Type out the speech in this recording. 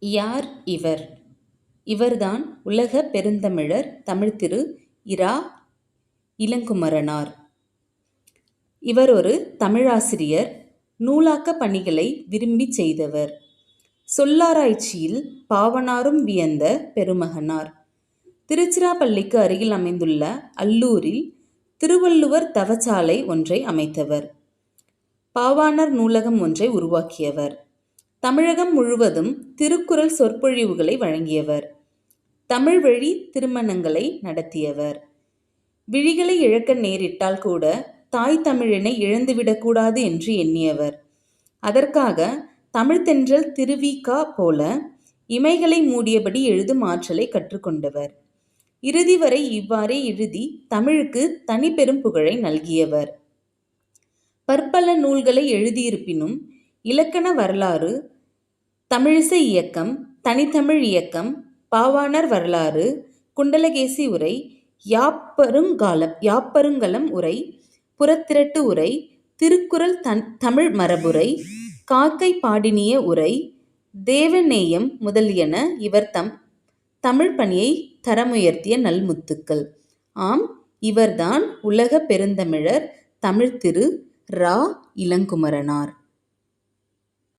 யார் இவர்? இவர்தான் உலக பெருந்தமிழர் தமிழ்த்திரு இரா. இளங்குமரனார். இவர் ஒரு தமிழாசிரியர், நூலாக்கப் பணிகளை விரும்பிச் செய்தவர். சொல்லாராய்ச்சியில் பாவனாரும் வியந்த பெருமகனார். திருச்சிராப்பள்ளிக்கு அருகில் அமைந்துள்ள அல்லூரில் திருவள்ளுவர் தவச்சாலை ஒன்றை அமைத்தவர். பாவாணர் நூலகம் ஒன்றை உருவாக்கியவர். தமிழகம் முழுவதும் திருக்குறள் சொற்பொழிவுகளை வழங்கியவர். தமிழ் வழி திருமணங்களை நடத்தியவர். விழிகளை இழக்க நேரிட்டால் கூட தாய் தமிழினை இழந்துவிடக்கூடாது என்று எண்ணியவர். அதற்காக தமிழ்த்தென்றல் திருவிக போல இமைகளை மூடியபடி எழுதும் ஆற்றலை கற்றுக்கொண்டவர். இறுதி வரை இவ்வாறே எழுதி தமிழுக்கு தனி பெரும் புகழை நல்கியவர். பற்பல நூல்களை எழுதியிருப்பினும் இலக்கண வரலாறு, தமிழிசை இயக்கம், தனித்தமிழ் இயக்கம், பாவாணர் வரலாறு, குண்டலகேசி உரை, யாப்பருங்கலம் உரை, புறத்திரட்டு உரை, திருக்குறள் தமிழ் மரபுரை, காக்கை பாடினிய உரை, தேவநேயம் முதலியன இவர் தம் தமிழ் பணியை தரமுயர்த்திய நல்முத்துக்கள். ஆம், இவர்தான் உலக பெருந்தமிழர் தமிழ்த்திரு இரா. இளங்குமரனார்.